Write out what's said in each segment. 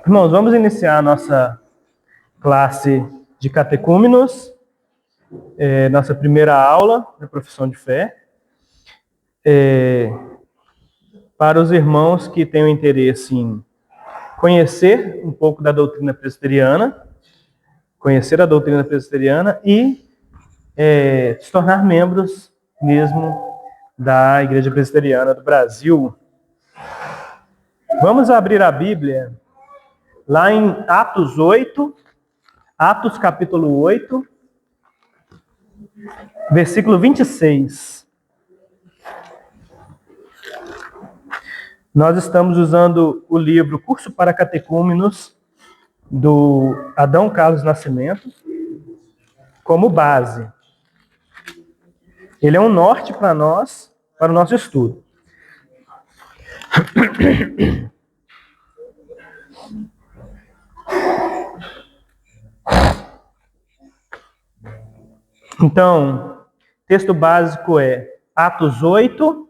Irmãos, vamos iniciar a nossa classe de catecúmenos, nossa primeira aula da profissão de fé. Para os irmãos que têm o interesse em conhecer um pouco da doutrina presbiteriana, e se tornar membros mesmo da Igreja Presbiteriana do Brasil. Vamos abrir a Bíblia lá em Atos 8, Atos capítulo 8, versículo 26. Nós estamos usando o livro Curso para Catecúmenos, do Adão Carlos Nascimento, como base. Ele é um norte para nós, para o nosso estudo. Então, texto básico é Atos 8,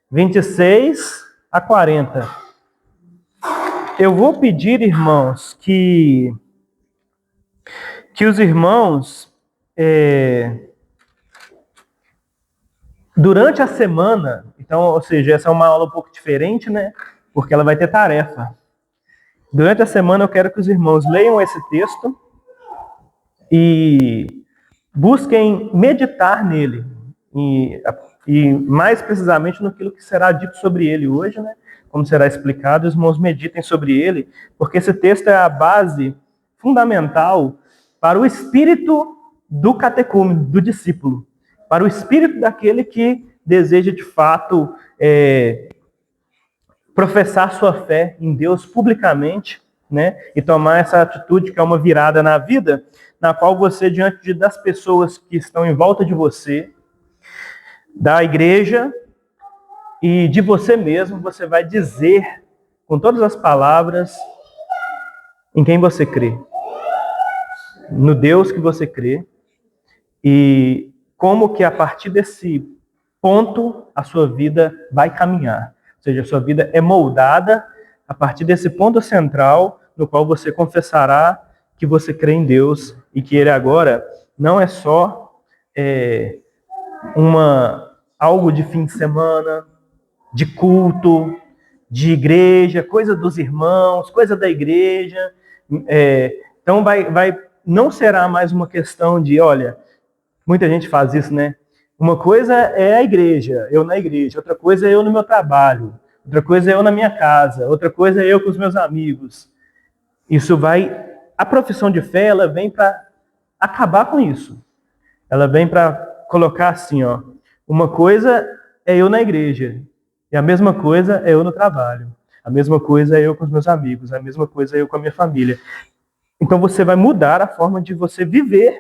26 a 40. Eu vou pedir, irmãos, que os irmãos, durante a semana, então, ou seja, essa é uma aula um pouco diferente, né? Porque ela vai ter tarefa. Durante a semana eu quero que os irmãos leiam esse texto e busquem meditar nele. E mais precisamente naquilo que será dito sobre ele hoje, né? Como será explicado, os irmãos meditem sobre ele, porque esse texto é a base fundamental para o espírito do catecúmeno, do discípulo, para o espírito daquele que deseja de fato professar sua fé em Deus publicamente, né? E tomar essa atitude que é uma virada na vida, na qual você, diante das pessoas que estão em volta de você, da igreja e de você mesmo, você vai dizer com todas as palavras em quem você crê, no Deus que você crê, e como que a partir desse ponto a sua vida vai caminhar. Ou seja, a sua vida é moldada a partir desse ponto central no qual você confessará que você crê em Deus e que Ele agora não é só algo de fim de semana, de culto, de igreja, coisa dos irmãos, coisa da igreja. Então não será mais uma questão de, olha, muita gente faz isso, né? Uma coisa é a igreja, eu na igreja, outra coisa é eu no meu trabalho, outra coisa é eu na minha casa, outra coisa é eu com os meus amigos. A profissão de fé, ela vem para acabar com isso. Ela vem para colocar assim, ó, uma coisa é eu na igreja, e a mesma coisa é eu no trabalho, a mesma coisa é eu com os meus amigos, a mesma coisa é eu com a minha família. Então você vai mudar a forma de você viver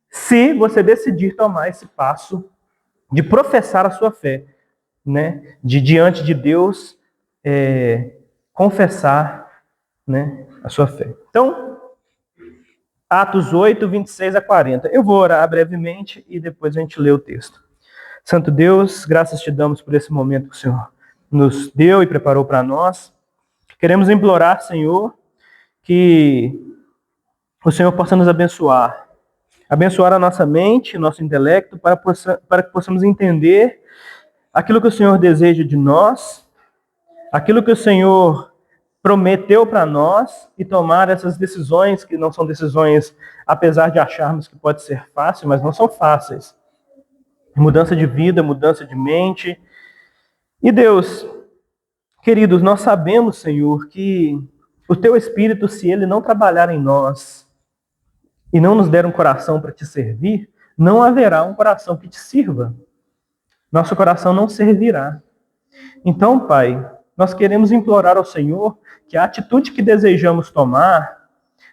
se você decidir tomar esse passo de professar a sua fé, né? De diante de Deus confessar, né, a sua fé. Então, Atos 8, 26 a 40. Eu vou orar brevemente e depois a gente lê o texto. Santo Deus, graças te damos por esse momento que o Senhor nos deu e preparou para nós. Queremos implorar, Senhor, que o Senhor possa nos abençoar a nossa mente, nosso intelecto, para que possamos entender aquilo que o Senhor deseja de nós, aquilo que o Senhor prometeu para nós, e tomar essas decisões, que não são decisões, apesar de acharmos que pode ser fácil, mas não são fáceis. Mudança de vida, mudança de mente. E Deus, queridos, nós sabemos, Senhor, que o Teu Espírito, se Ele não trabalhar em nós e não nos der um coração para Te servir, não haverá um coração que Te sirva. Nosso coração não servirá. Então, Pai, nós queremos implorar ao Senhor que a atitude que desejamos tomar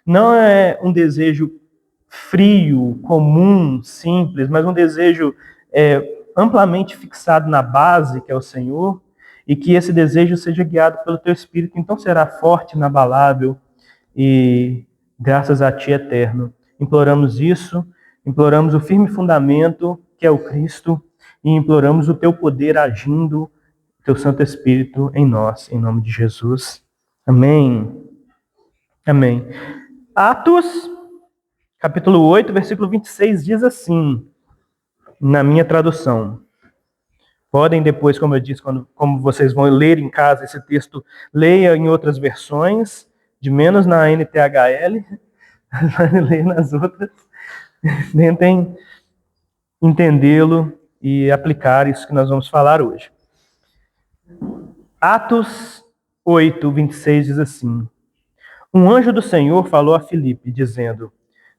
não é um desejo frio, comum, simples, mas um desejo amplamente fixado na base, que é o Senhor, e que esse desejo seja guiado pelo Teu Espírito, então será forte, inabalável, e graças a Ti eterno. Imploramos isso, imploramos o firme fundamento, que é o Cristo, e imploramos o Teu poder agindo, Teu Santo Espírito em nós, em nome de Jesus. Amém. Amém. Atos, capítulo 8, versículo 26, diz assim, na minha tradução. Podem depois, como eu disse, como vocês vão ler em casa esse texto, leia em outras versões, de menos na NTHL, leia nas outras. Tentem entendê-lo e aplicar isso que nós vamos falar hoje. Atos 8, 26 diz assim: Um anjo do Senhor falou a Filipe, dizendo: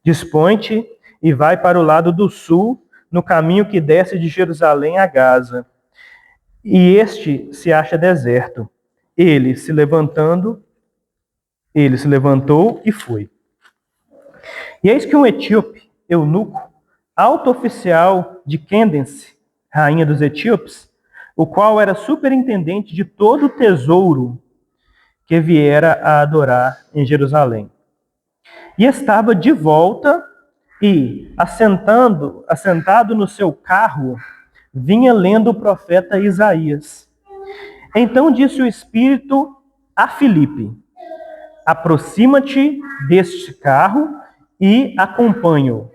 Dispõe-te e vai para o lado do sul, no caminho que desce de Jerusalém a Gaza. E este se acha deserto. Ele se levantou e foi. E eis que um etíope, eunuco, alto oficial de Quêndice, rainha dos etíopes, o qual era superintendente de todo o tesouro que viera a adorar em Jerusalém. E estava de volta e, assentado no seu carro, vinha lendo o profeta Isaías. Então disse o Espírito a Filipe: Aproxima-te deste carro e acompanha-o.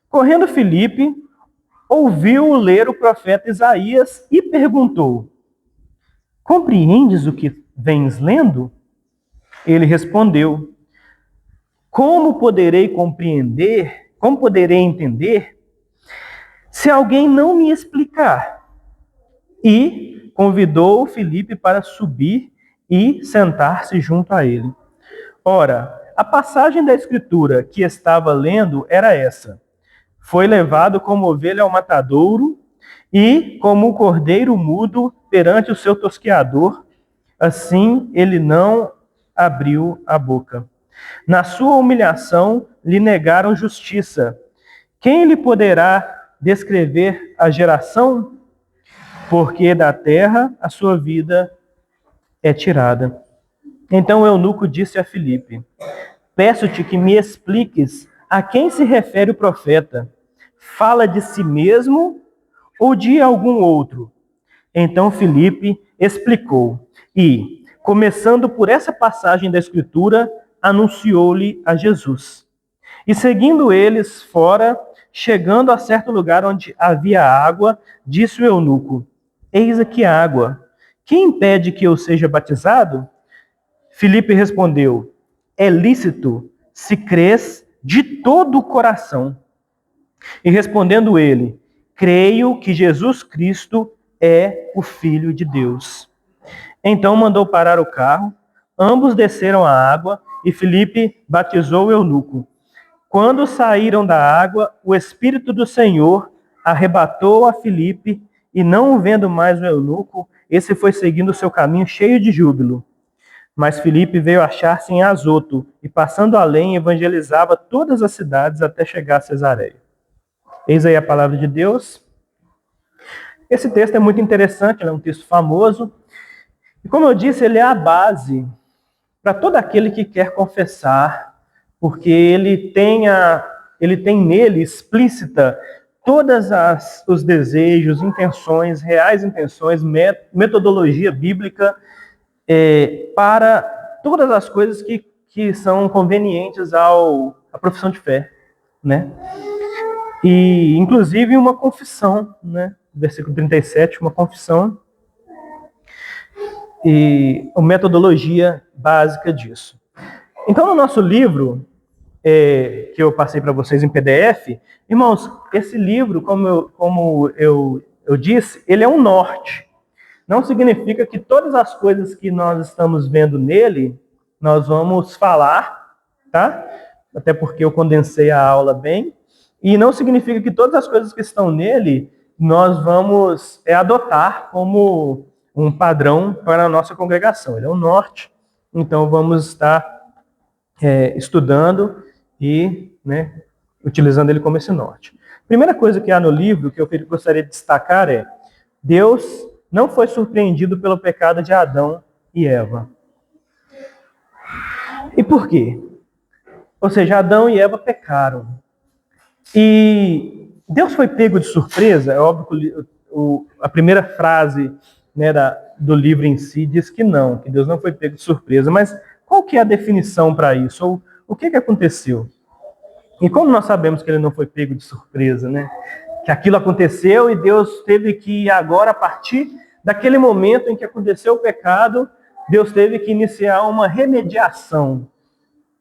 Correndo Filipe, ouviu-o ler o profeta Isaías e perguntou: Compreendes o que vens lendo? Ele respondeu: Como poderei compreender, como poderei entender, se alguém não me explicar? E convidou Filipe para subir e sentar-se junto a ele. Ora, a passagem da Escritura que estava lendo era essa: Foi levado como ovelha ao matadouro, e como o cordeiro mudo perante o seu tosqueador, assim ele não abriu a boca. Na sua humilhação lhe negaram justiça. Quem lhe poderá descrever a geração? Porque da terra a sua vida é tirada. Então o eunuco disse a Filipe: Peço-te que me expliques a quem se refere o profeta. Fala de si mesmo ou de algum outro? Então Filipe explicou e, começando por essa passagem da Escritura, anunciou-lhe a Jesus. E seguindo eles fora, chegando a certo lugar onde havia água, disse o eunuco: Eis aqui a água. Quem impede que eu seja batizado? Filipe respondeu: É lícito, se crês de todo o coração. E respondendo ele: Creio que Jesus Cristo é o Filho de Deus. Então mandou parar o carro, ambos desceram a água e Filipe batizou o eunuco. Quando saíram da água, o Espírito do Senhor arrebatou a Filipe e, não vendo mais o eunuco, esse foi seguindo o seu caminho cheio de júbilo. Mas Filipe veio achar-se em Azoto e, passando além, evangelizava todas as cidades até chegar a Cesareia. Eis aí a palavra de Deus. Esse texto é muito interessante, ele é um texto famoso. E como eu disse, ele é a base para todo aquele que quer confessar, porque ele tem nele explícita todas os desejos, intenções, reais intenções, metodologia bíblica para todas as coisas que são convenientes à profissão de fé, né? E, inclusive, uma confissão, né? Versículo 37, uma confissão e a metodologia básica disso. Então, no nosso livro, que eu passei para vocês em PDF, irmãos, esse livro, como eu disse, ele é um norte. Não significa que todas as coisas que nós estamos vendo nele, nós vamos falar, tá? Até porque eu condensei a aula bem. E não significa que todas as coisas que estão nele, nós vamos adotar como um padrão para a nossa congregação. Ele é um norte, então vamos estar estudando e utilizando ele como esse norte. Primeira coisa que há no livro que eu gostaria de destacar é: Deus não foi surpreendido pelo pecado de Adão e Eva. E por quê? Ou seja, Adão e Eva pecaram. E Deus foi pego de surpresa? É óbvio que a primeira frase do livro em si diz que não, que Deus não foi pego de surpresa. Mas qual que é a definição para isso? Ou o que aconteceu? E como nós sabemos que ele não foi pego de surpresa, né? Que aquilo aconteceu e Deus teve que agora, a partir daquele momento em que aconteceu o pecado, Deus teve que iniciar uma remediação,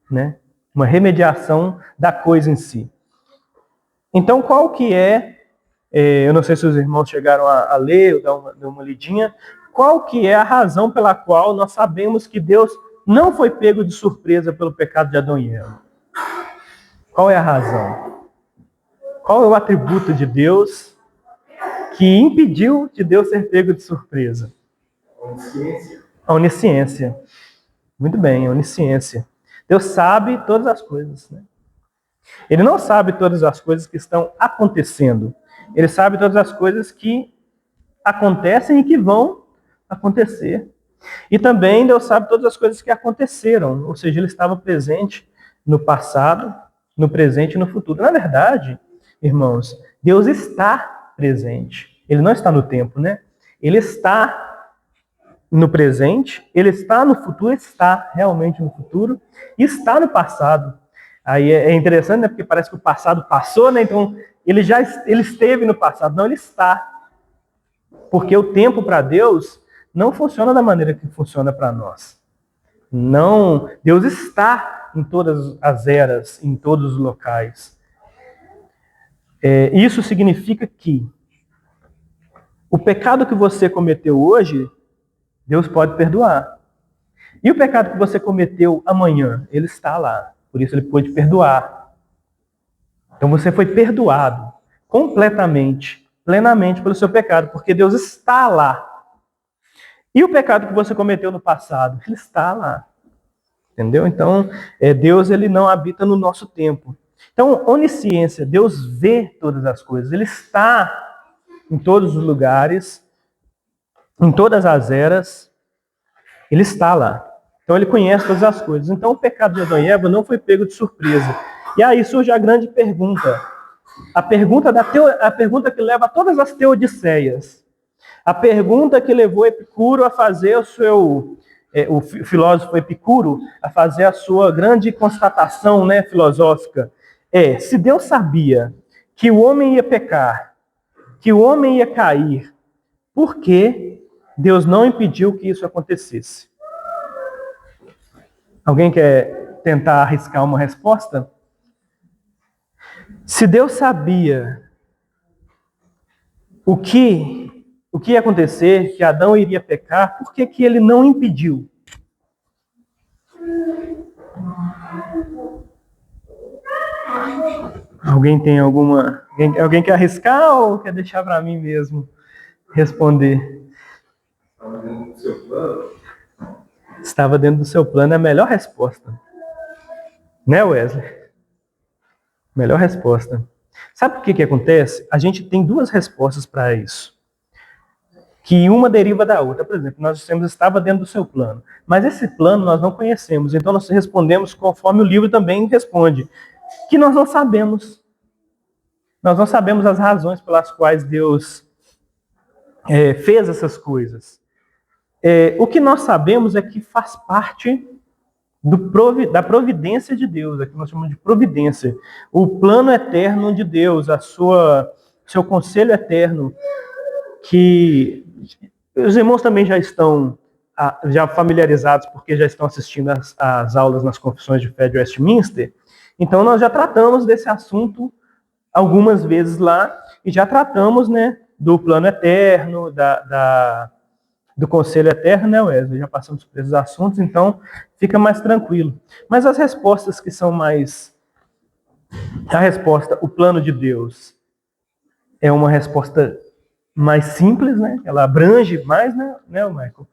né? Uma remediação da coisa em si. Então, qual que eu não sei se os irmãos chegaram a ler ou dar uma lidinha, qual que é a razão pela qual nós sabemos que Deus não foi pego de surpresa pelo pecado de Adão e Eva? Qual é a razão? Qual é o atributo de Deus que impediu de Deus ser pego de surpresa? Onisciência. A onisciência. Muito bem, a onisciência. Deus sabe todas as coisas, né? Ele não sabe todas as coisas que estão acontecendo. Ele sabe todas as coisas que acontecem e que vão acontecer. E também Deus sabe todas as coisas que aconteceram. Ou seja, ele estava presente no passado, no presente e no futuro. Na verdade, irmãos, Deus está presente. Ele não está no tempo, né? Ele está no presente, ele está no futuro, está realmente no futuro, e está no passado. Aí é interessante, né? Porque parece que o passado passou, né? Então, ele esteve no passado. Não, ele está. Porque o tempo para Deus não funciona da maneira que funciona para nós. Não, Deus está em todas as eras, em todos os locais. Isso significa que o pecado que você cometeu hoje, Deus pode perdoar. E o pecado que você cometeu amanhã, ele está lá. Por isso ele pode perdoar. Então você foi perdoado completamente, plenamente pelo seu pecado, porque Deus está lá. E o pecado que você cometeu no passado, ele está lá. Entendeu? Então, Deus ele não habita no nosso tempo. Então, onisciência, Deus vê todas as coisas. Ele está em todos os lugares, em todas as eras. Ele está lá. Então, ele conhece todas as coisas. Então, o pecado de Adão e Eva não foi pego de surpresa. E aí surge a grande pergunta. A pergunta que leva a todas as teodiceias. A pergunta que levou Epicuro a fazer o filósofo Epicuro a fazer a sua grande constatação, né, filosófica, se Deus sabia que o homem ia pecar, que o homem ia cair, por que Deus não impediu que isso acontecesse? Alguém quer tentar arriscar uma resposta? Se Deus sabia o que ia acontecer, que Adão iria pecar, por que ele não impediu? Alguém tem alguma... Alguém quer arriscar ou quer deixar para mim mesmo responder? Estava dentro do seu plano? Estava dentro do seu plano, é a melhor resposta. Né, Wesley? Melhor resposta. Sabe o que acontece? A gente tem duas respostas para isso. Que uma deriva da outra. Por exemplo, nós dissemos estava dentro do seu plano. Mas esse plano nós não conhecemos. Então nós respondemos conforme o livro também responde. Que nós não sabemos. Nós não sabemos as razões pelas quais Deus fez essas coisas. O que nós sabemos é que faz parte da providência de Deus. Aqui nós chamamos de providência. O plano eterno de Deus, seu conselho eterno, que os irmãos também já estão familiarizados, porque já estão assistindo às aulas nas Confissões de Fé de Westminster. Então, nós já tratamos desse assunto algumas vezes lá, e já tratamos, né, do plano eterno, do conselho eterno, né, Wesley? Já passamos por esses assuntos, então fica mais tranquilo. Mas as respostas que são mais... A resposta, o plano de Deus, é uma resposta mais simples, né? Ela abrange mais, né, Michael?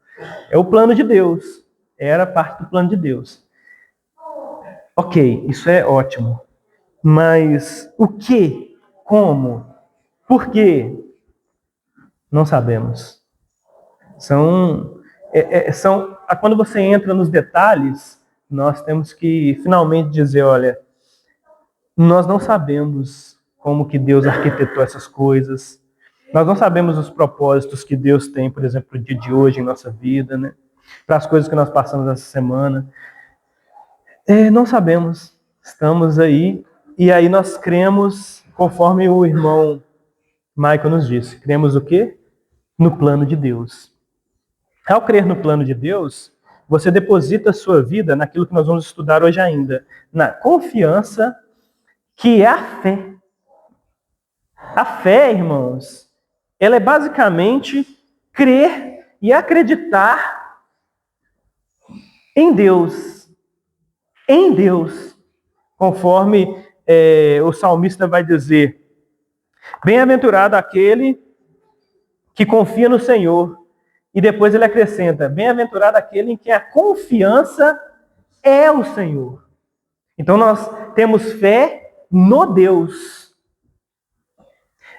É o plano de Deus. Era parte do plano de Deus. Ok, isso é ótimo. Mas o que? Como? Por quê? Não sabemos. Quando você entra nos detalhes, nós temos que finalmente dizer, olha, nós não sabemos como que Deus arquitetou essas coisas. Nós não sabemos os propósitos que Deus tem, por exemplo, no dia de hoje em nossa vida, né? Para as coisas que nós passamos essa semana. Não sabemos. Estamos aí. E aí nós cremos, conforme o irmão Michael nos disse. Cremos o quê? No plano de Deus. Ao crer no plano de Deus, você deposita a sua vida naquilo que nós vamos estudar hoje ainda. Na confiança, que é a fé. A fé, irmãos, ela é basicamente crer e acreditar em Deus. Em Deus. Conforme o salmista vai dizer: bem-aventurado aquele que confia no Senhor. E depois ele acrescenta: bem-aventurado aquele em que a confiança é o Senhor. Então nós temos fé no Deus.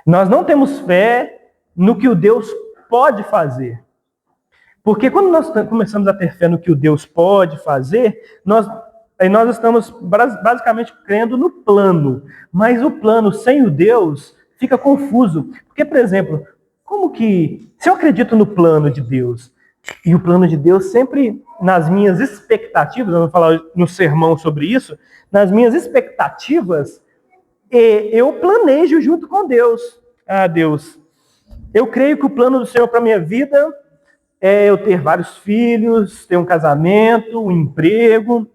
Nós não temos fé no que o Deus pode fazer. Porque quando nós começamos a ter fé no que o Deus pode fazer, nós estamos basicamente crendo no plano. Mas o plano sem o Deus fica confuso. Porque, por exemplo, como que... Se eu acredito no plano de Deus, e o plano de Deus sempre, nas minhas expectativas, eu vou falar no sermão sobre isso, nas minhas expectativas, eu planejo junto com Deus. Ah, Deus, eu creio que o plano do Senhor para a minha vida é eu ter vários filhos, ter um casamento, um emprego.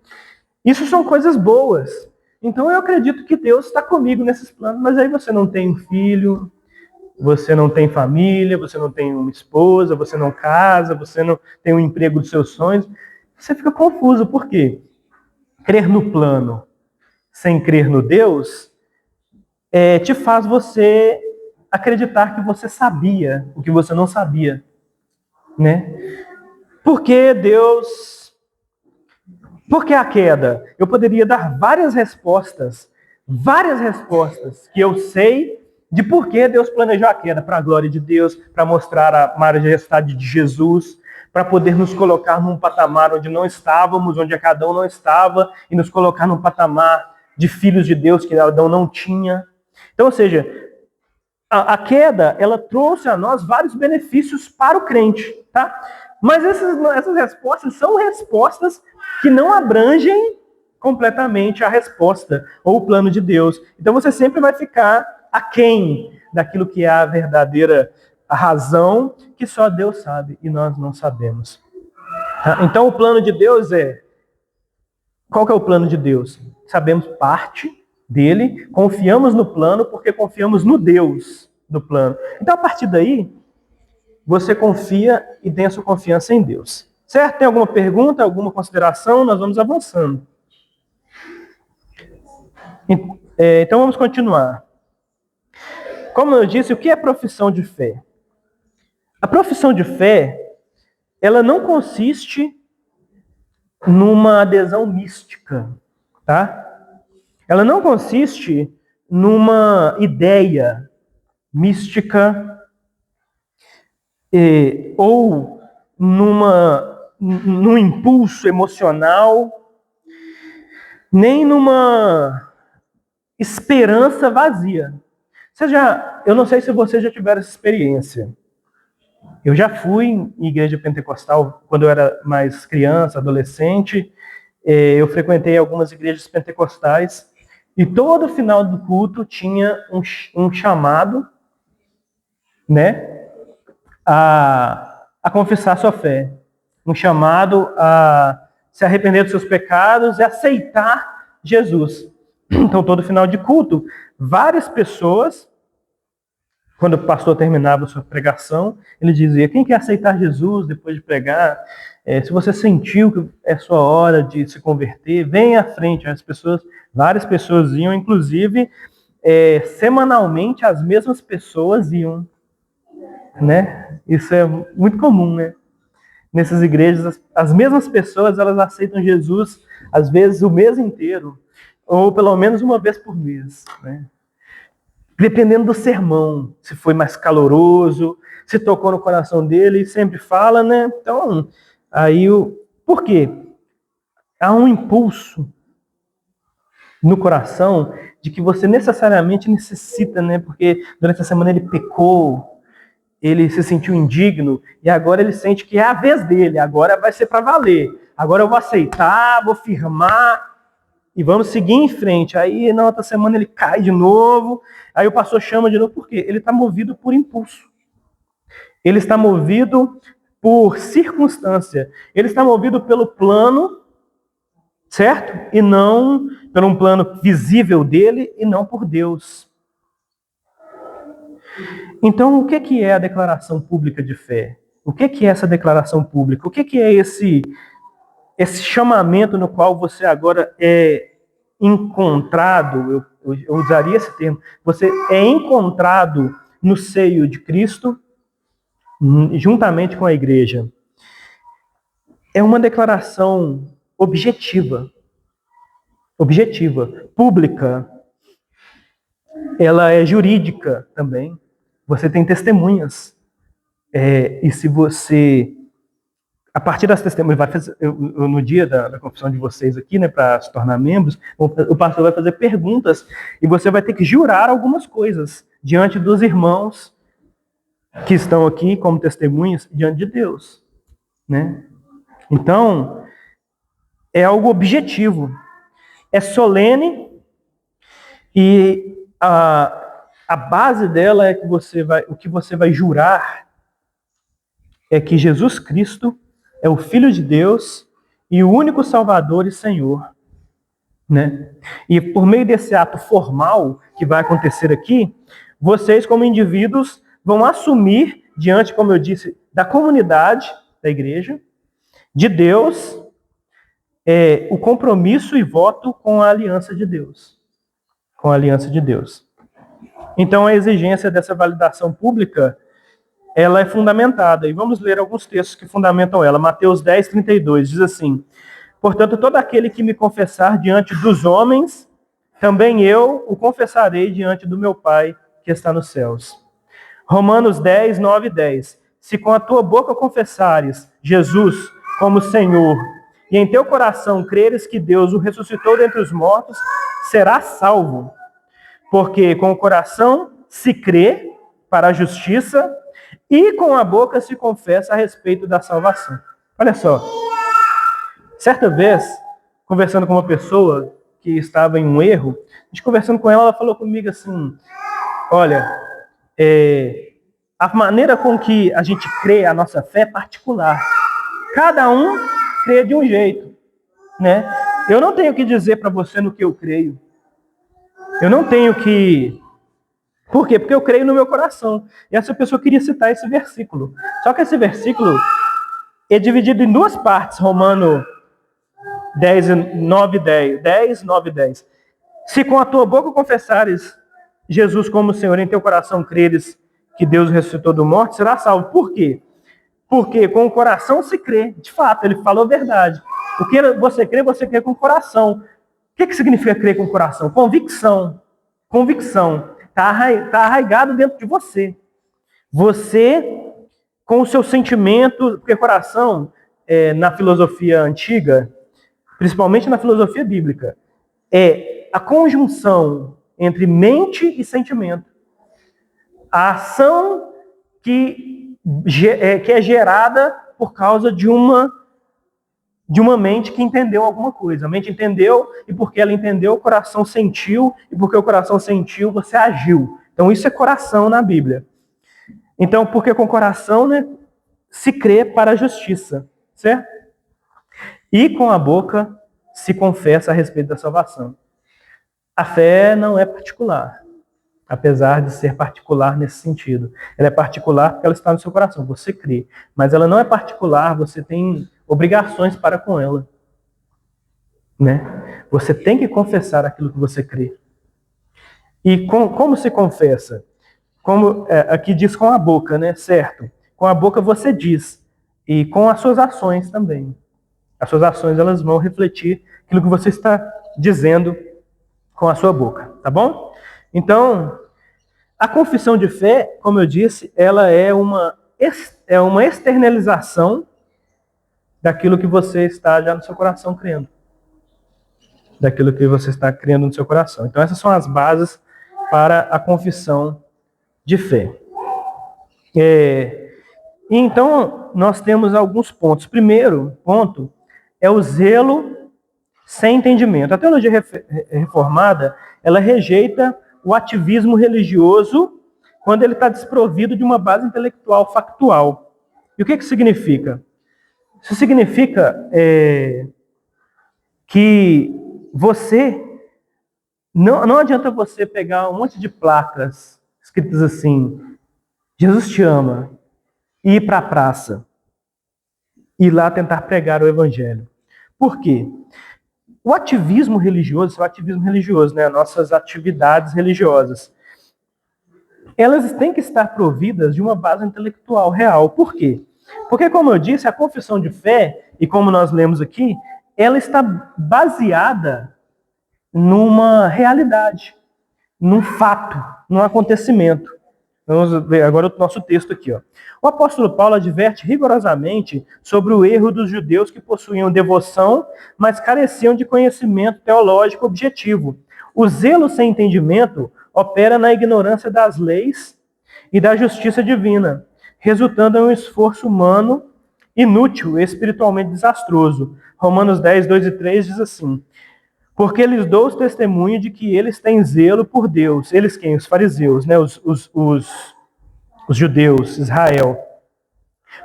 Isso são coisas boas. Então eu acredito que Deus está comigo nesses planos, mas aí você não tem um filho, você não tem família, você não tem uma esposa, você não casa, você não tem um emprego dos seus sonhos. Você fica confuso. Por quê? Crer no plano sem crer no Deus te faz você acreditar que você sabia o que você não sabia, né? Por que Deus... Por que a queda? Eu poderia dar várias respostas que eu sei de por que Deus planejou a queda, para a glória de Deus, para mostrar a majestade de Jesus, para poder nos colocar num patamar onde não estávamos, onde Adão não estava, e nos colocar num patamar de filhos de Deus que Adão não tinha. Então, ou seja, a queda, ela trouxe a nós vários benefícios para o crente, tá? Mas essas respostas são respostas que não abrangem completamente a resposta ou o plano de Deus. Então você sempre vai ficar aquém daquilo que é a verdadeira razão, que só Deus sabe e nós não sabemos. Então o plano de Deus é... Qual que é o plano de Deus? Sabemos parte dele, confiamos no plano porque confiamos no Deus do plano. Então a partir daí, você confia e tem a sua confiança em Deus. Certo? Tem alguma pergunta, alguma consideração? Nós vamos avançando. Então vamos continuar. Como eu disse, o que é profissão de fé? A profissão de fé, ela não consiste numa adesão mística, tá? Ela não consiste numa ideia mística ou num impulso emocional, nem numa esperança vazia. Eu não sei se vocês já tiveram essa experiência. Eu já fui em igreja pentecostal quando eu era mais criança, adolescente. Eu frequentei algumas igrejas pentecostais e todo final do culto tinha um chamado, né, a confessar sua fé. Um chamado a se arrepender dos seus pecados e aceitar Jesus. Então, todo final de culto, várias pessoas, quando o pastor terminava a sua pregação, ele dizia: quem quer aceitar Jesus depois de pregar? Se você sentiu que é sua hora de se converter, vem à frente. Várias pessoas iam, inclusive, semanalmente as mesmas pessoas iam, né? Isso é muito comum, né? Nessas igrejas, as mesmas pessoas, elas aceitam Jesus, às vezes, o mês inteiro, ou pelo menos uma vez por mês, né? Dependendo do sermão, se foi mais caloroso, se tocou no coração dele, sempre fala, né? Então, por quê? Há um impulso no coração de que você necessariamente necessita, né? Porque durante a semana ele pecou, ele se sentiu indigno, e agora ele sente que é a vez dele, agora vai ser para valer. Agora eu vou aceitar, vou firmar. e vamos seguir em frente. Aí na outra semana ele cai de novo, aí o pastor chama de novo, por quê? Ele está movido por impulso. Ele está movido por circunstância. Ele está movido pelo plano, certo? E não por um plano visível dele e não por Deus. Então, o que é a declaração pública de fé? O que é essa declaração pública? O que é esse chamamento no qual você agora é encontrado? Eu usaria esse termo. Você é encontrado no seio de Cristo, juntamente com a igreja. É uma declaração objetiva, pública. Ela é jurídica também. Você tem testemunhas. E se você, a partir das testemunhas, vai fazer, no dia da confissão de vocês aqui, né, para se tornar membros, o pastor vai fazer perguntas e você vai ter que jurar algumas coisas diante dos irmãos que estão aqui como testemunhas diante de Deus, né? Então, é algo objetivo, é solene e a base dela é que o que você vai jurar é que Jesus Cristo é o Filho de Deus e o único Salvador e Senhor, né? E por meio desse ato formal que vai acontecer aqui, vocês como indivíduos vão assumir diante, como eu disse, da comunidade da igreja, de Deus, o compromisso e voto com a aliança de Deus. Com a aliança de Deus. Então, a exigência dessa validação pública, ela é fundamentada. E vamos ler alguns textos que fundamentam ela. Mateus 10, 32 diz assim: portanto, todo aquele que me confessar diante dos homens, também eu o confessarei diante do meu Pai que está nos céus. Romanos 10, 9 e 10. Se com a tua boca confessares Jesus como Senhor, e em teu coração creres que Deus o ressuscitou dentre os mortos, serás salvo. Porque com o coração se crê para a justiça, e com a boca se confessa a respeito da salvação. Olha só. Certa vez, conversando com uma pessoa que estava em um erro, a gente conversando com ela, ela falou comigo assim: olha, a maneira com que a gente crê a nossa fé é particular. Cada um crê de um jeito, né? Eu não tenho que dizer para você no que eu creio. Eu não tenho que... Por quê? Porque eu creio no meu coração. E essa pessoa queria citar esse versículo. Só que esse versículo é dividido em duas partes. Romano 10, 9 e 10. Se com a tua boca confessares Jesus como Senhor, em teu coração creres que Deus ressuscitou do morto, será salvo. Por quê? Porque com o coração se crê. De fato, ele falou a verdade. O que você crê com o coração. O que significa crer com o coração? Convicção. Está arraigado dentro de você. Você, com o seu sentimento, porque coração, na filosofia antiga, principalmente na filosofia bíblica, é a conjunção entre mente e sentimento. A ação que é gerada por causa de uma mente que entendeu alguma coisa. A mente entendeu, e porque ela entendeu, o coração sentiu, e porque o coração sentiu, você agiu. Então isso é coração na Bíblia. Então, porque com o coração, né, se crê para a justiça, certo? E com a boca se confessa a respeito da salvação. A fé não é particular, apesar de ser particular nesse sentido. Ela é particular porque ela está no seu coração, você crê. Mas ela não é particular, você tem obrigações para com ela, né? Você tem que confessar aquilo que você crê. E como se confessa? Como aqui diz com a boca, né? Certo? Com a boca você diz, e com as suas ações também. As suas ações, elas vão refletir aquilo que você está dizendo com a sua boca, tá bom? Então, a confissão de fé, como eu disse, ela é uma externalização daquilo que você está já no seu coração crendo. Daquilo que você está crendo no seu coração. Então, essas são as bases para a confissão de fé. Então, nós temos alguns pontos. Primeiro ponto é o zelo sem entendimento. A teologia reformada, ela rejeita o ativismo religioso quando ele está desprovido de uma base intelectual factual. E o que significa? Isso significa que você, não adianta você pegar um monte de placas escritas assim, Jesus te ama, e ir para a praça, e ir lá tentar pregar o evangelho. Por quê? O ativismo religioso, né, nossas atividades religiosas, elas têm que estar providas de uma base intelectual real. Por quê? Porque, como eu disse, a confissão de fé, e como nós lemos aqui, ela está baseada numa realidade, num fato, num acontecimento. Vamos ver agora o nosso texto aqui. O apóstolo Paulo adverte rigorosamente sobre o erro dos judeus que possuíam devoção, mas careciam de conhecimento teológico objetivo. O zelo sem entendimento opera na ignorância das leis e da justiça divina, resultando em um esforço humano inútil e espiritualmente desastroso. Romanos 10, 2 e 3 diz assim: porque lhes dou o testemunho de que eles têm zelo por Deus. Eles quem? Os fariseus, né? Os judeus, Israel.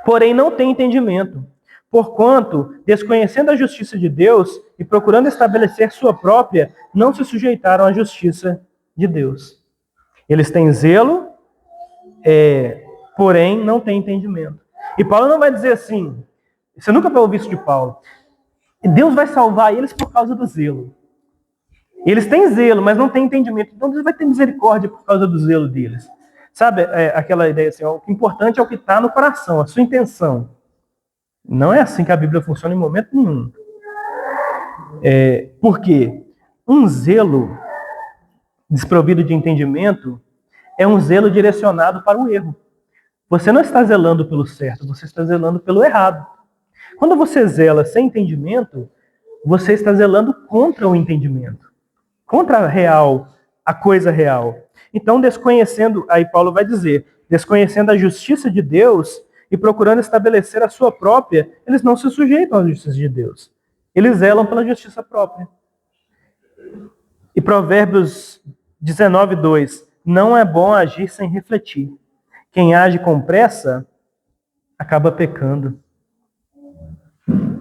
Porém, não têm entendimento. Porquanto, desconhecendo a justiça de Deus e procurando estabelecer sua própria, não se sujeitaram à justiça de Deus. Eles têm zelo, porém não têm entendimento. E Paulo não vai dizer assim, você nunca vai ouvir isso de Paulo, Deus vai salvar eles por causa do zelo. Eles têm zelo, mas não têm entendimento. Então Deus vai ter misericórdia por causa do zelo deles. Sabe aquela ideia assim, o importante é o que está no coração, a sua intenção. Não é assim que a Bíblia funciona em momento nenhum. Por quê? Um zelo desprovido de entendimento é um zelo direcionado para o erro. Você não está zelando pelo certo, você está zelando pelo errado. Quando você zela sem entendimento, você está zelando contra o entendimento, contra a coisa real. Então, desconhecendo, aí Paulo vai dizer, desconhecendo a justiça de Deus e procurando estabelecer a sua própria, eles não se sujeitam à justiça de Deus. Eles zelam pela justiça própria. E Provérbios 19, 2, não é bom agir sem refletir. Quem age com pressa acaba pecando.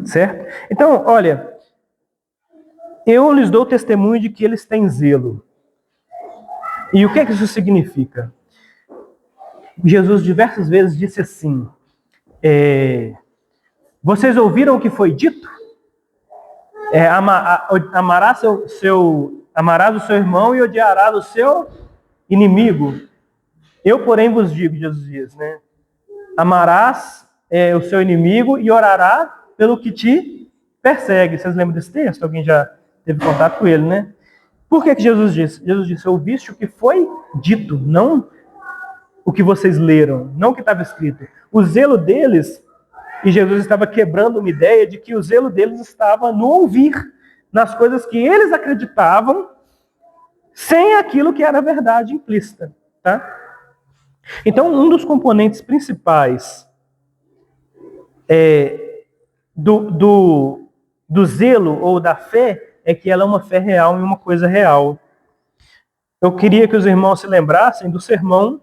Certo? Então, olha, eu lhes dou testemunho de que eles têm zelo. E o que é que isso significa? Jesus diversas vezes disse assim, vocês ouviram o que foi dito? Amarás o seu irmão e odiarás o seu inimigo. Eu, porém, vos digo, Jesus diz, né? Amarás o seu inimigo e orará pelo que te persegue. Vocês lembram desse texto? Alguém já teve contato com ele, né? Por que Jesus disse? Jesus disse, ouviste o que foi dito, não o que vocês leram, não o que estava escrito. O zelo deles, e Jesus estava quebrando uma ideia de que o zelo deles estava no ouvir, nas coisas que eles acreditavam, sem aquilo que era a verdade implícita. Tá? Então, um dos componentes principais do zelo ou da fé é que ela é uma fé real e uma coisa real. Eu queria que os irmãos se lembrassem do sermão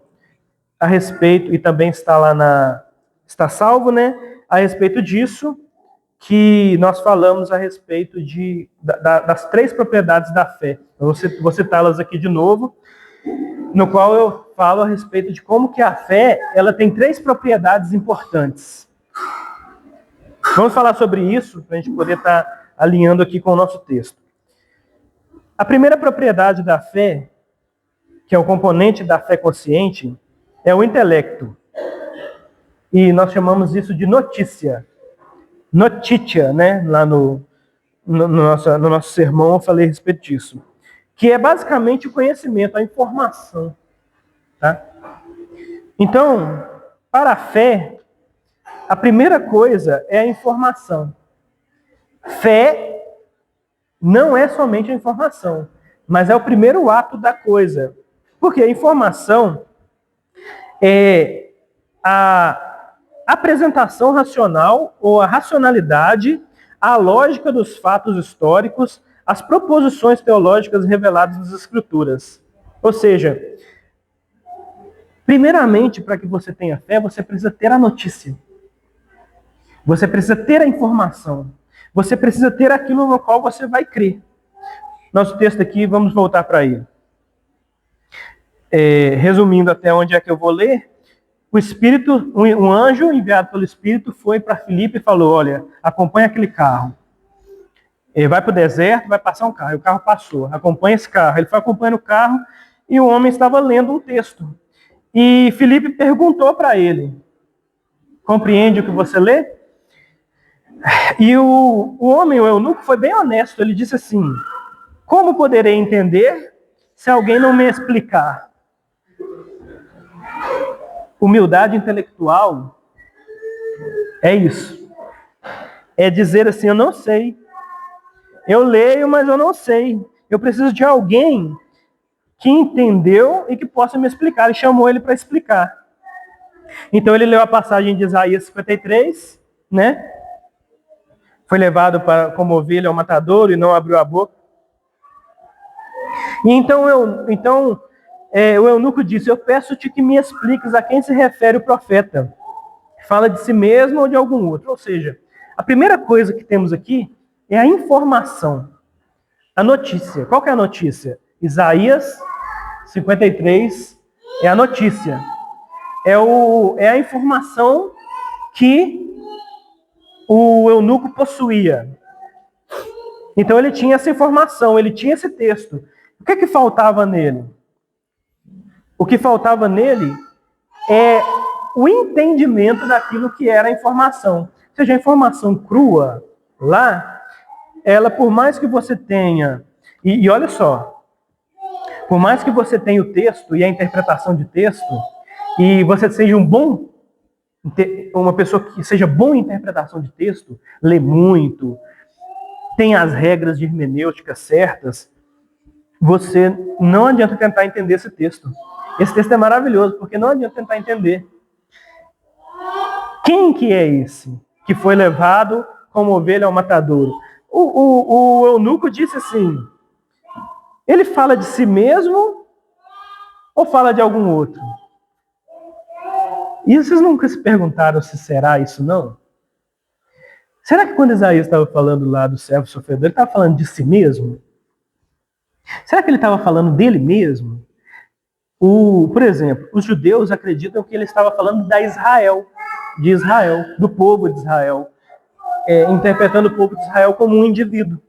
a respeito, e também está lá está salvo, né? A respeito disso, que nós falamos a respeito das 3 propriedades da fé. Eu vou citá-las aqui de novo, no qual eu falo a respeito de como que a fé ela tem 3 propriedades importantes. Vamos falar sobre isso, para a gente poder estar alinhando aqui com o nosso texto. A primeira propriedade da fé, que é o componente da fé consciente, é o intelecto. E nós chamamos isso de notícia. Notícia, né? Lá no nosso sermão eu falei a respeito disso. Que é basicamente o conhecimento, a informação. Tá? Então, para a fé, a primeira coisa é a informação. Fé não é somente a informação, mas é o primeiro ato da coisa. Porque a informação é a apresentação racional ou a racionalidade a lógica dos fatos históricos, as proposições teológicas reveladas nas Escrituras. Ou seja, primeiramente, para que você tenha fé, você precisa ter a notícia. Você precisa ter a informação. Você precisa ter aquilo no qual você vai crer. Nosso texto aqui, vamos voltar para ele. Resumindo até onde é que eu vou ler, o Espírito, um anjo enviado pelo Espírito foi para Filipe e falou, olha, acompanha aquele carro. Ele vai para o deserto, vai passar um carro. E o carro passou. Acompanha esse carro. Ele foi acompanhando o carro e o homem estava lendo um texto. E Filipe perguntou para ele, compreende o que você lê? E o homem, o eunuco, foi bem honesto. Ele disse assim, como poderei entender se alguém não me explicar? Humildade intelectual é isso. É dizer assim, eu não sei. Eu leio, mas eu não sei. Eu preciso de alguém que entendeu e que possa me explicar. Ele chamou ele para explicar. Então ele leu a passagem de Isaías 53, né? Foi levado como ovelha ao matadouro e não abriu a boca. E então o eunuco disse, eu peço-te que me expliques a quem se refere o profeta. Fala de si mesmo ou de algum outro. Ou seja, a primeira coisa que temos aqui é a informação. A notícia. Qual que é a notícia? Isaías 53 é a notícia. É a informação que o eunuco possuía. Então ele tinha essa informação, ele tinha esse texto. O que faltava nele? O que faltava nele é o entendimento daquilo que era a informação. Ou seja, a informação crua lá, ela, por mais que você tenha, e olha só, por mais que você tenha o texto e a interpretação de texto, e você seja uma pessoa que seja bom em interpretação de texto, lê muito, tem as regras de hermenêutica certas, você não adianta tentar entender esse texto. Esse texto é maravilhoso, porque não adianta tentar entender. Quem que é esse que foi levado como ovelha ao matadouro? O eunuco disse assim, ele fala de si mesmo ou fala de algum outro? E vocês nunca se perguntaram se será isso, não? Será que quando Isaías estava falando lá do servo sofredor, ele estava falando de si mesmo? Será que ele estava falando dele mesmo? Por exemplo, os judeus acreditam que ele estava falando de Israel, do povo de Israel, interpretando o povo de Israel como um indivíduo.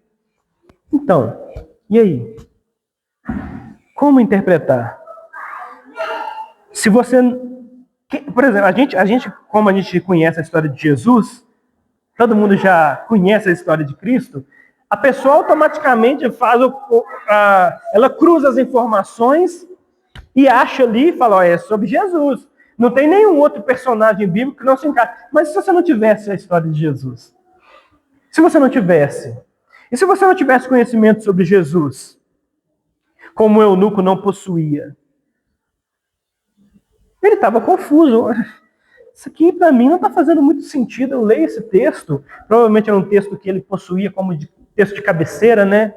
Então, e aí? Como interpretar? Se você... Por exemplo, a gente, como a gente conhece a história de Jesus, todo mundo já conhece a história de Cristo, a pessoa automaticamente ela cruza as informações e acha ali e fala, é sobre Jesus. Não tem nenhum outro personagem bíblico que não se encaixe. Mas se você não tivesse a história de Jesus? Se você não tivesse? E se você não tivesse conhecimento sobre Jesus? Como o eunuco não possuía? Ele estava confuso. Isso aqui, para mim, não está fazendo muito sentido. Eu leio esse texto. Provavelmente era um texto que ele possuía como texto de cabeceira, né?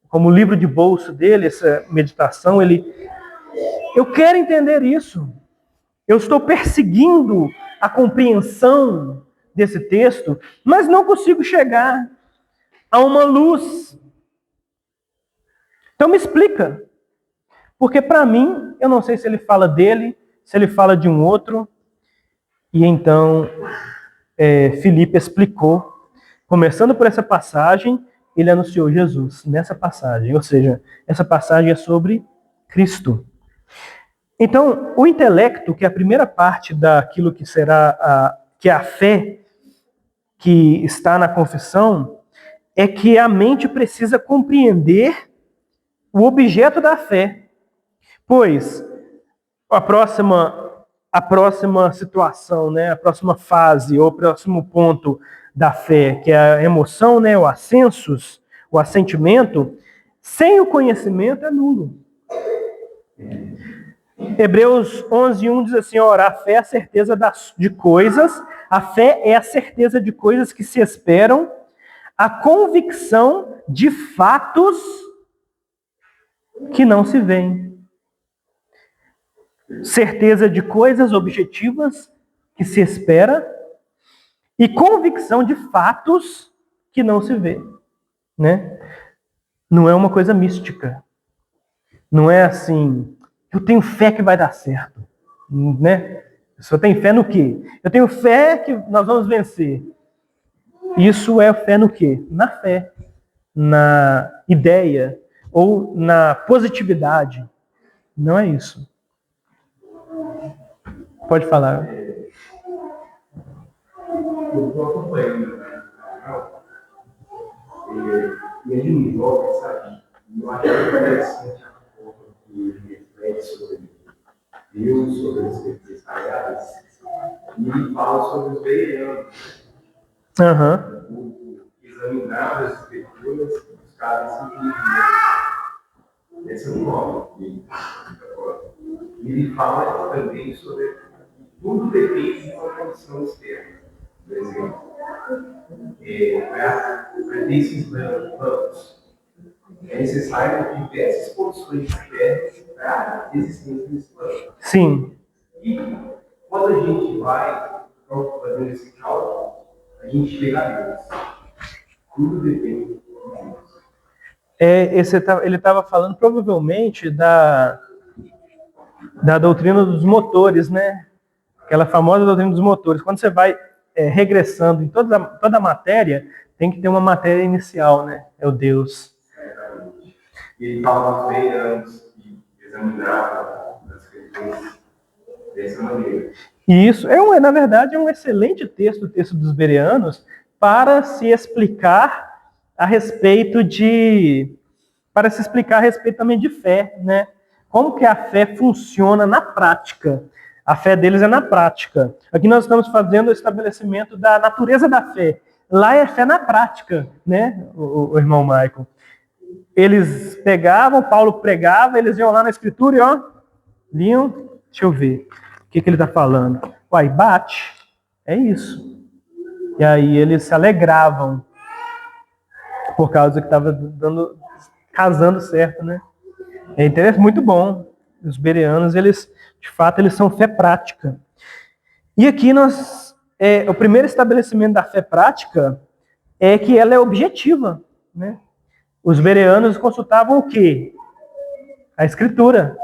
Como livro de bolso dele, essa meditação. Eu quero entender isso. Eu estou perseguindo a compreensão desse texto, mas não consigo chegar a uma luz. Então me explica. Porque para mim, eu não sei se ele fala dele, se ele fala de um outro. E então, Filipe explicou, começando por essa passagem, ele anunciou Jesus nessa passagem. Ou seja, essa passagem é sobre Cristo. Então, o intelecto, que é a primeira parte daquilo que será que é a fé que está na confissão, é que a mente precisa compreender o objeto da fé. Pois a próxima situação, né, a próxima fase, ou o próximo ponto da fé, que é a emoção, né, o assensus, o assentimento, sem o conhecimento é nulo. Hebreus 11:1 diz assim, ora, a fé é a certeza de coisas, a fé é a certeza de coisas que se esperam, a convicção de fatos que não se veem. Certeza de coisas objetivas que se espera e convicção de fatos que não se vê, né? Não é uma coisa mística. Não é assim, eu tenho fé que vai dar certo, né? Você tem fé no quê? Eu tenho fé que nós vamos vencer. Isso é fé no quê? Na fé, na ideia ou na positividade. Não é isso. Pode falar. Eu estou acompanhando, né? E ele me envolve, sabe? Eu acho interessante a forma que ele reflete sobre Deus, sobre as escrituras sagradas, e ele fala sobre os bereanos. Examinar as escrituras e buscar esse equilíbrio. Esse é o nome. Ele fala também sobre tudo depende de uma condição externa. Por exemplo, para ter esses planos, é necessário diversas condições externas para a existência desse plano. Sim. E quando a gente vai fazendo esse cálculo, a gente chega a Deus. Tudo depende de Deus. Ele estava falando provavelmente da doutrina dos motores, né? Aquela famosa doutrina dos motores. Quando você vai regressando em toda a matéria, tem que ter uma matéria inicial, né? É o Deus. E ele fala dos bereanos que examinavam as escrituras dessa maneira. E isso, na verdade, é um excelente texto, o texto dos bereanos, para se explicar a respeito também de fé, né? Como que a fé funciona na prática. A fé deles é na prática. Aqui nós estamos fazendo o estabelecimento da natureza da fé. Lá é fé na prática, né, o irmão Michael? Eles pegavam, Paulo pregava, eles iam lá na escritura e liam, deixa eu ver, o que ele está falando? Uai, bate, é isso. E aí eles se alegravam, por causa que estava casando certo, né? É interessante, muito bom. Os bereanos, eles, de fato, eles são fé prática. E aqui o primeiro estabelecimento da fé prática é que ela é objetiva, né? Os bereanos consultavam o quê? A Escritura.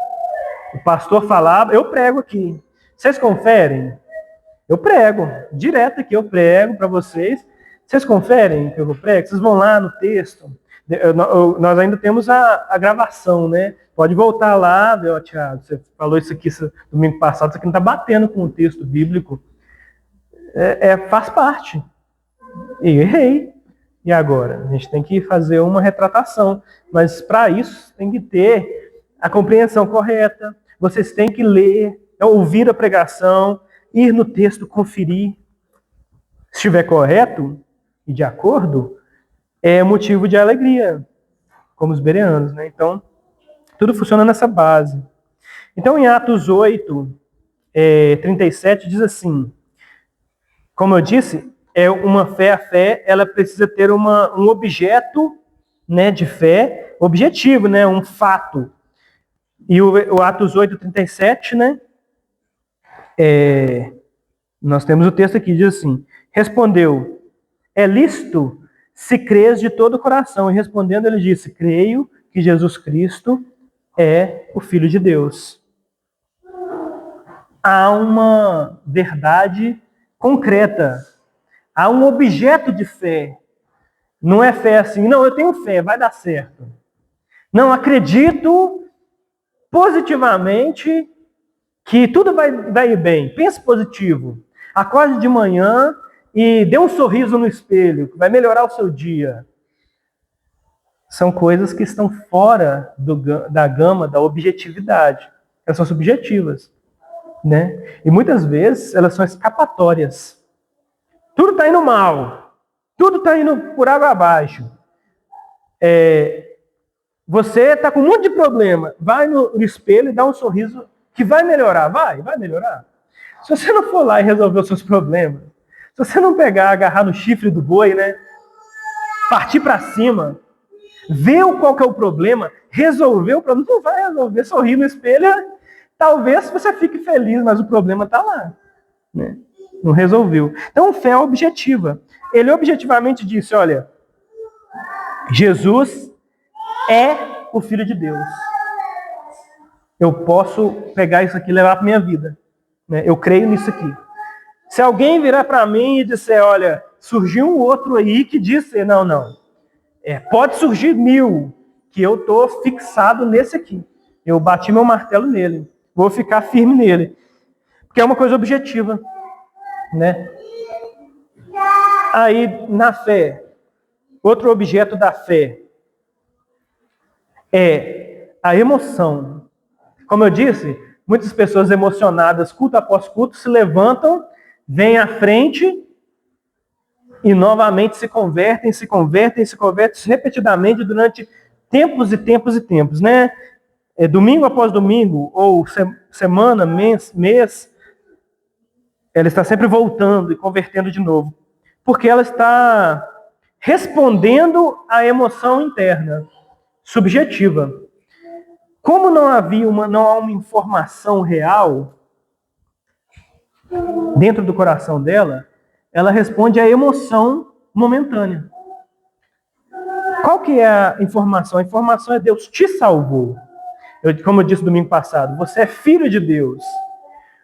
O pastor falava, eu prego aqui. Vocês conferem? Eu prego. Direto aqui eu prego para vocês. Vocês conferem que eu prego? Vocês vão lá no texto. Nós ainda temos a gravação, né? Pode voltar lá, meu Tiago, você falou isso aqui domingo passado, isso aqui não está batendo com o texto bíblico. Faz parte. E errei. E agora? A gente tem que fazer uma retratação. Mas para isso tem que ter a compreensão correta. Vocês têm que ler, ouvir a pregação, ir no texto, conferir. Se estiver correto e de acordo, é motivo de alegria, como os bereanos, né? Então, tudo funciona nessa base. Então, em Atos 8, 37, diz assim, como eu disse, a fé, ela precisa ter um objeto, né, de fé, objetivo, né, um fato. E o Atos 8, 37, né, nós temos o texto aqui, diz assim, respondeu, é lícito se crês de todo o coração. E respondendo, ele disse, creio que Jesus Cristo é o Filho de Deus. Há uma verdade concreta. Há um objeto de fé. Não é fé assim, não, eu tenho fé, vai dar certo. Não, acredito positivamente que tudo vai ir bem. Pense positivo. Acorde de manhã e dê um sorriso no espelho, que vai melhorar o seu dia. São coisas que estão fora da gama da objetividade. Elas são subjetivas, né? E muitas vezes elas são escapatórias. Tudo está indo mal. Tudo está indo por água abaixo. Você está com um monte de problema. Vai no espelho e dá um sorriso que vai melhorar. Vai melhorar. Se você não for lá e resolver os seus problemas, se você não agarrar no chifre do boi, né? partir para cima, ver qual que é o problema, resolver o problema. Não vai resolver, sorrir no espelho, talvez você fique feliz, mas o problema está lá. Né? Não resolveu. Então, fé objetiva. Ele objetivamente disse, olha, Jesus é o Filho de Deus. Eu posso pegar isso aqui e levar para minha vida. Né? Eu creio nisso aqui. Se alguém virar para mim e disser, olha, surgiu um outro aí que disse, não. Pode surgir 1000, que eu estou fixado nesse aqui. Eu bati meu martelo nele. Vou ficar firme nele. Porque é uma coisa objetiva. Né? Aí, na fé, outro objeto da fé é a emoção. Como eu disse, muitas pessoas emocionadas, culto após culto, se levantam, vêm à frente e novamente se convertem repetidamente durante tempos e tempos e tempos, né? Domingo após domingo, ou semana, mês, ela está sempre voltando e convertendo de novo. Porque ela está respondendo à emoção interna, subjetiva. Como não há uma informação real dentro do coração dela, ela responde à emoção momentânea. Qual que é a informação? A informação é Deus te salvou. Como eu disse domingo passado, você é filho de Deus.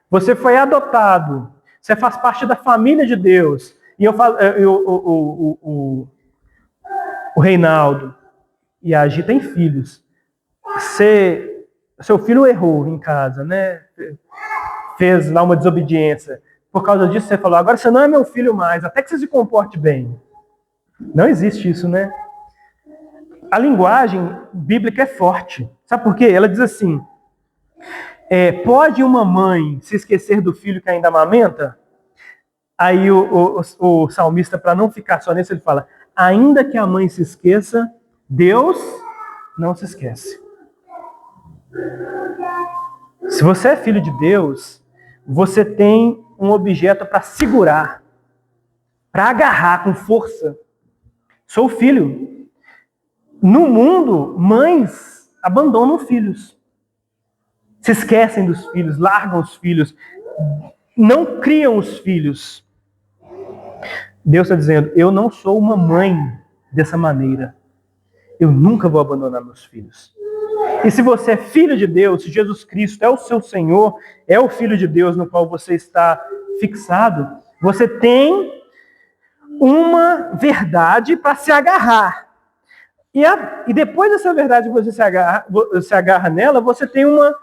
Você foi adotado. Você faz parte da família de Deus. E o Reinaldo e a Gi têm filhos. Seu filho errou em casa, né? Fez lá uma desobediência. Por causa disso, você falou, agora você não é meu filho mais, até que você se comporte bem. Não existe isso, né? A linguagem bíblica é forte. Sabe por quê? Ela diz assim, pode uma mãe se esquecer do filho que ainda amamenta? Aí o salmista, para não ficar só nisso, ele fala, ainda que a mãe se esqueça, Deus não se esquece. Se você é filho de Deus, você tem um objeto para segurar, para agarrar com força. Sou filho. No mundo, mães abandonam filhos. Se esquecem dos filhos, largam os filhos, não criam os filhos. Deus está dizendo, eu não sou uma mãe dessa maneira. Eu nunca vou abandonar meus filhos. E se você é filho de Deus, se Jesus Cristo é o seu Senhor, é o Filho de Deus no qual você está fixado, você tem uma verdade para se agarrar. E depois dessa verdade que você se agarra nela, você tem uma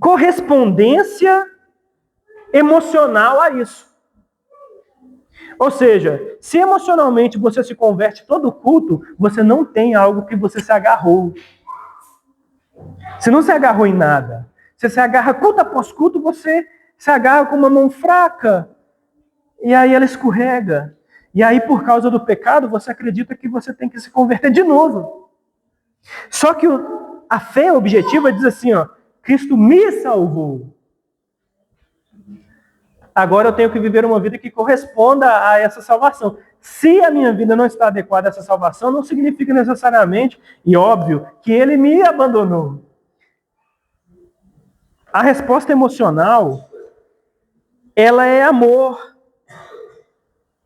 correspondência emocional a isso. Ou seja, se emocionalmente você se converte todo culto, você não tem algo que você se agarrou. Você não se agarrou em nada. Você se agarra culto após culto, você se agarra com uma mão fraca. E aí ela escorrega. E aí, por causa do pecado, você acredita que você tem que se converter de novo. Só que a fé objetiva diz assim, Cristo me salvou. Agora eu tenho que viver uma vida que corresponda a essa salvação. Se a minha vida não está adequada a essa salvação, não significa necessariamente, e óbvio, que ele me abandonou. A resposta emocional, ela é amor.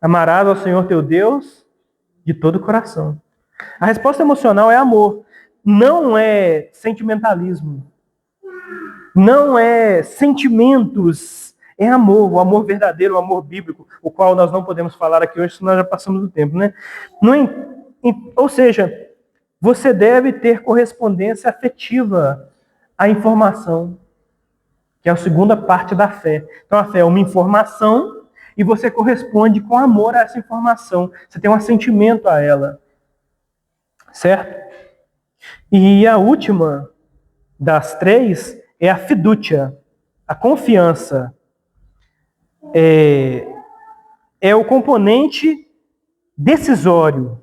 Amarás ao Senhor teu Deus de todo o coração. A resposta emocional é amor. Não é sentimentalismo. Não é sentimentos. É amor. O amor verdadeiro, o amor bíblico, o qual nós não podemos falar aqui hoje, senão nós já passamos do tempo, né? Ou seja, você deve ter correspondência afetiva à informação, que é a segunda parte da fé. Então a fé é uma informação e você corresponde com amor a essa informação. Você tem um assentimento a ela. Certo? E a última das três é a fidúcia, a confiança. É o componente decisório.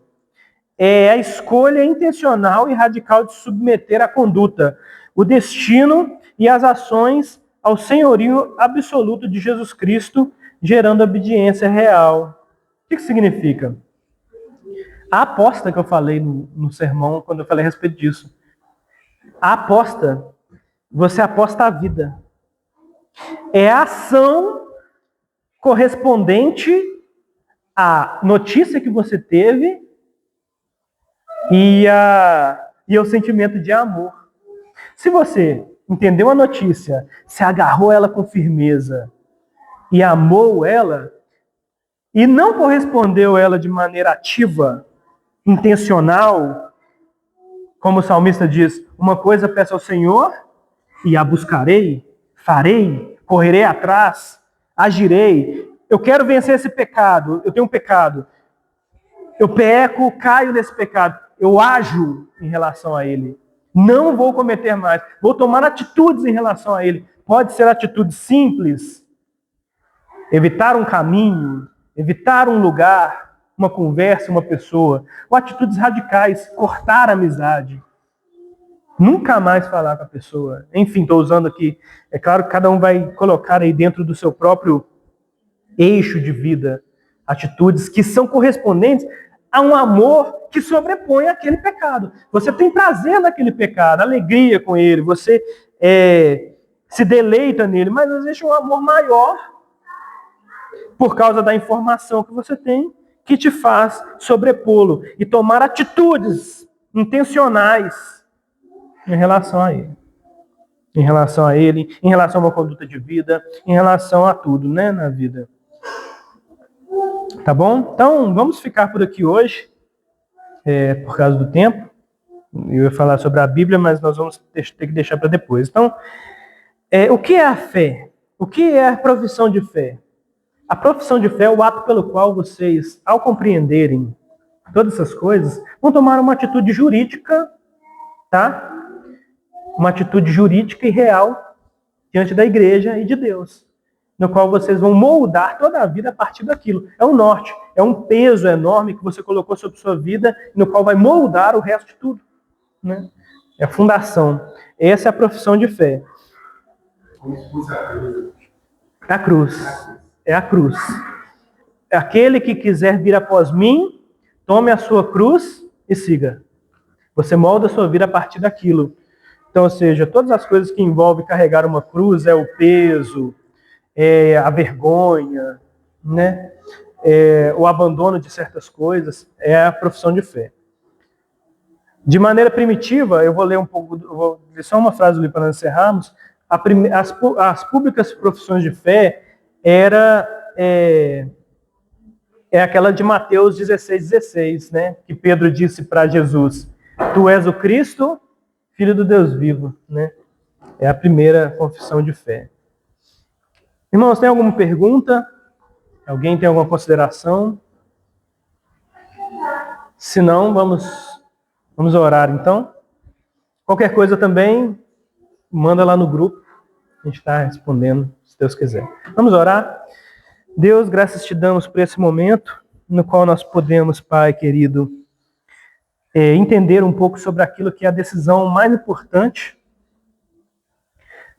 É a escolha intencional e radical de submeter a conduta, o destino e as ações ao senhorio absoluto de Jesus Cristo, gerando obediência real. O que significa? A aposta que eu falei no sermão, quando eu falei a respeito disso. A aposta, você aposta a vida. É a ação correspondente à notícia que você teve e ao sentimento de amor. Se você entendeu a notícia, se agarrou ela com firmeza e amou ela, e não correspondeu ela de maneira ativa, intencional, como o salmista diz, uma coisa peço ao Senhor e a buscarei, farei, correrei atrás, agirei. Eu quero vencer esse pecado, eu tenho um pecado. Eu peco, caio nesse pecado, eu ajo em relação a ele. Não vou cometer mais, vou tomar atitudes em relação a ele. Pode ser atitudes simples, evitar um caminho, evitar um lugar, uma conversa, uma pessoa. Ou atitudes radicais, cortar a amizade. Nunca mais falar com a pessoa. Enfim, estou usando aqui. É claro que cada um vai colocar aí dentro do seu próprio eixo de vida atitudes que são correspondentes a um amor que sobrepõe aquele pecado. Você tem prazer naquele pecado, alegria com ele, você se deleita nele, mas existe um amor maior por causa da informação que você tem que te faz sobrepô-lo e tomar atitudes intencionais em relação a ele. Em relação a ele, em relação a uma conduta de vida, em relação a tudo, né, na vida. Tá bom? Então, vamos ficar por aqui hoje, por causa do tempo. Eu ia falar sobre a Bíblia, mas nós vamos ter que deixar para depois. Então, o que é a fé? O que é a profissão de fé? A profissão de fé é o ato pelo qual vocês, ao compreenderem todas essas coisas, vão tomar uma atitude jurídica, tá? Uma atitude jurídica e real diante da igreja e de Deus, no qual vocês vão moldar toda a vida a partir daquilo. É um norte, é um peso enorme que você colocou sobre sua vida, no qual vai moldar o resto de tudo, né? É a fundação. Essa é a profissão de fé. A cruz. É a cruz. Aquele que quiser vir após mim, tome a sua cruz e siga. Você molda a sua vida a partir daquilo. Então, ou seja, todas as coisas que envolvem carregar uma cruz, é o peso, é a vergonha, né? O abandono de certas coisas, é a profissão de fé. De maneira primitiva, eu vou ler um pouco, vou ler só uma frase ali para nós encerrarmos. As públicas profissões de fé é aquela de Mateus 16:16, né? Que Pedro disse para Jesus: Tu és o Cristo, Filho do Deus vivo, né? É a primeira confissão de fé. Irmãos, tem alguma pergunta? Alguém tem alguma consideração? Se não, vamos orar então. Qualquer coisa também, manda lá no grupo. A gente está respondendo, se Deus quiser. Vamos orar. Deus, graças te damos por esse momento, no qual nós podemos, Pai querido, entender um pouco sobre aquilo que é a decisão mais importante,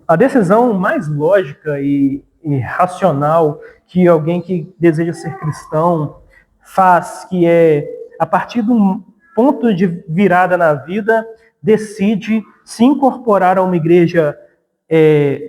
a decisão mais lógica e racional que alguém que deseja ser cristão faz, que é, a partir de um ponto de virada na vida, decide se incorporar a uma igreja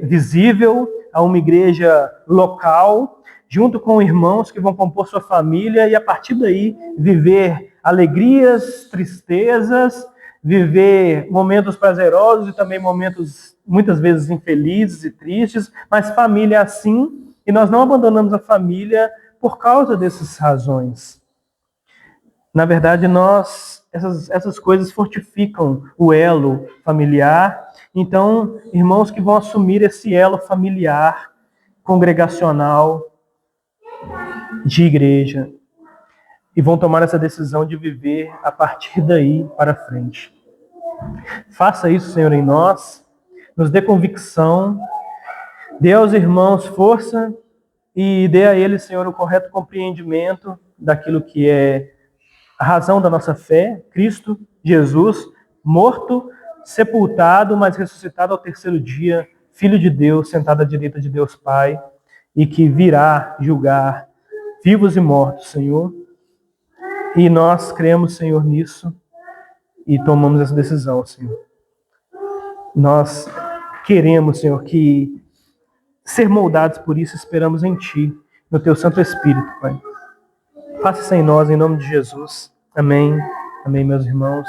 visível, a uma igreja local, junto com irmãos que vão compor sua família e, a partir daí, viver alegrias, tristezas, viver momentos prazerosos e também momentos, muitas vezes, infelizes e tristes, mas família assim, e nós não abandonamos a família por causa dessas razões. Na verdade, essas coisas fortificam o elo familiar. Então, irmãos que vão assumir esse elo familiar, congregacional, de igreja, e vão tomar essa decisão de viver a partir daí para frente. Faça isso, Senhor, em nós, nos dê convicção, dê aos irmãos força e dê a eles, Senhor, o correto compreendimento daquilo que é a razão da nossa fé, Cristo Jesus, morto, sepultado, mas ressuscitado ao terceiro dia, Filho de Deus, sentado à direita de Deus Pai, e que virá julgar vivos e mortos, Senhor. E nós cremos, Senhor, nisso e tomamos essa decisão, Senhor. Nós queremos, Senhor, que ser moldados por isso, esperamos em Ti, no Teu Santo Espírito, Pai. Faça isso em nós, em nome de Jesus. Amém. Amém, meus irmãos.